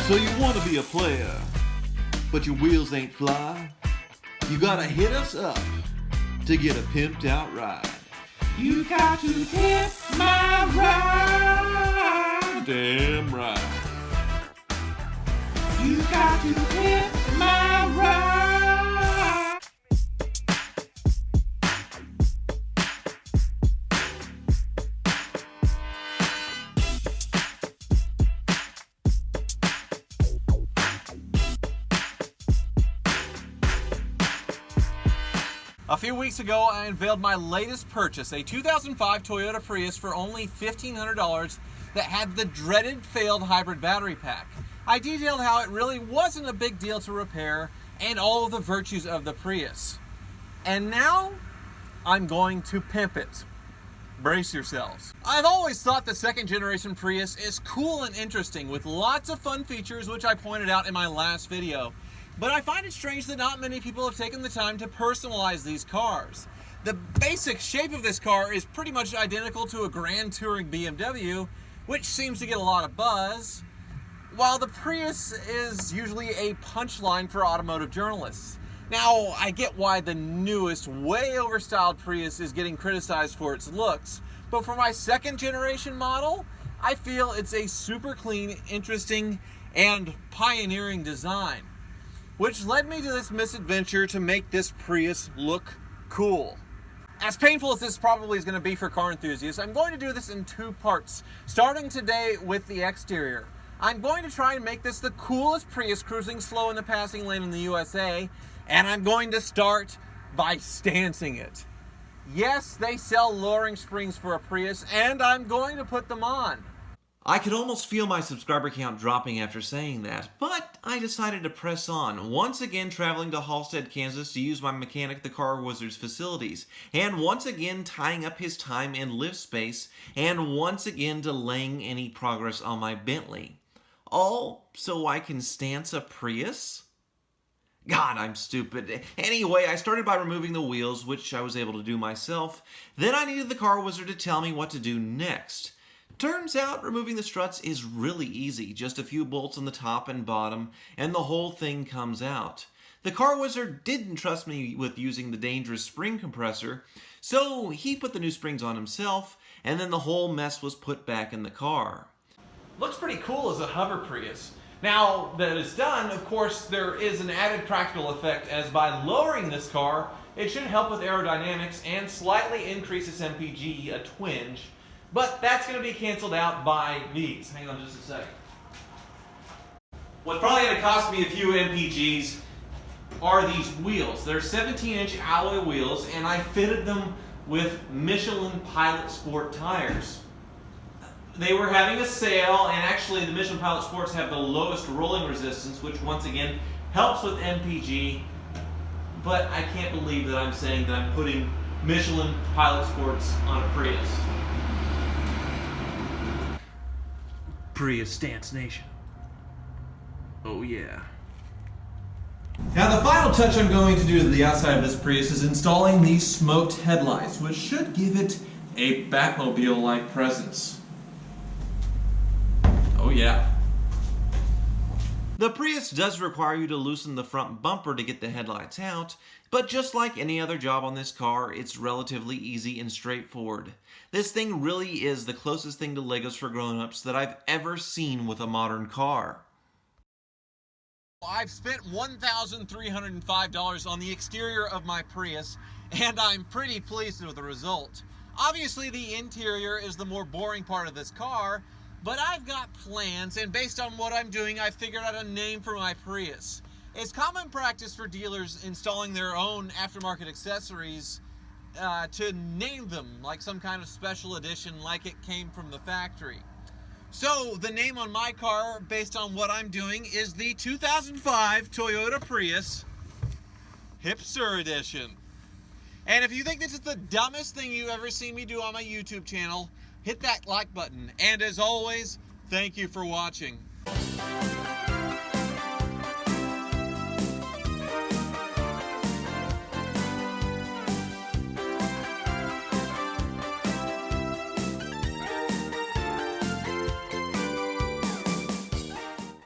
So you want to be a player, but your wheels ain't fly? You gotta hit us up to get a pimped out ride. You got to pimp my ride. Damn right. You got to pimp my ride. A few weeks ago, I unveiled my latest purchase, a 2005 Toyota Prius for only $1,500 that had the dreaded failed hybrid battery pack. I detailed how it really wasn't a big deal to repair and all of the virtues of the Prius. And now, I'm going to pimp it. Brace yourselves. I've always thought the second generation Prius is cool and interesting with lots of fun features, which I pointed out in my last video. But I find it strange that not many people have taken the time to personalize these cars. The basic shape of this car is pretty much identical to a Grand Touring BMW, which seems to get a lot of buzz, while the Prius is usually a punchline for automotive journalists. Now, I get why the newest, way overstyled Prius is getting criticized for its looks, but for my second generation model, I feel it's a super clean, interesting, and pioneering design. Which led me to this misadventure to make this Prius look cool. As painful as this probably is going to be for car enthusiasts, I'm going to do this in two parts, starting today with the exterior. I'm going to try and make this the coolest Prius cruising slow in the passing lane in the USA, and I'm going to start by stancing it. Yes, they sell lowering springs for a Prius, and I'm going to put them on. I could almost feel my subscriber count dropping after saying that, but I decided to press on, once again traveling to Halstead, Kansas to use my mechanic the Car Wizard's facilities, and once again tying up his time in lift space, and once again delaying any progress on my Bentley. All so I can stance a Prius? God, I'm stupid. Anyway, I started by removing the wheels, which I was able to do myself. Then I needed the Car Wizard to tell me what to do next. Turns out removing the struts is really easy, just a few bolts on the top and bottom, and the whole thing comes out. The Car Wizard didn't trust me with using the dangerous spring compressor, so he put the new springs on himself, and then the whole mess was put back in the car. Looks pretty cool as a hover Prius. Now that it's done, of course, there is an added practical effect, as by lowering this car, it should help with aerodynamics and slightly increase its MPG a twinge. But that's going to be canceled out by these. Hang on just a second. What's probably going to cost me a few MPGs are these wheels. They're 17-inch alloy wheels, and I fitted them with Michelin Pilot Sport tires. They were having a sale, and actually the Michelin Pilot Sports have the lowest rolling resistance, which once again helps with MPG. But I can't believe that I'm saying that I'm putting Michelin Pilot Sports on a Prius. Prius Stance Nation. Oh yeah. Now the final touch I'm going to do to the outside of this Prius is installing these smoked headlights, which should give it a Batmobile-like presence. Oh yeah. The Prius does require you to loosen the front bumper to get the headlights out, but just like any other job on this car, it's relatively easy and straightforward. This thing really is the closest thing to Legos for grown-ups that I've ever seen with a modern car. I've spent $1,305 on the exterior of my Prius, and I'm pretty pleased with the result. Obviously, the interior is the more boring part of this car, but I've got plans, and based on what I'm doing, I figured out a name for my Prius. It's common practice for dealers installing their own aftermarket accessories to name them like some kind of special edition, like it came from the factory. So the name on my car, based on what I'm doing, is the 2005 Toyota Prius Hipster Edition. And if you think this is the dumbest thing you've ever seen me do on my YouTube channel, hit that like button. And as always, thank you for watching.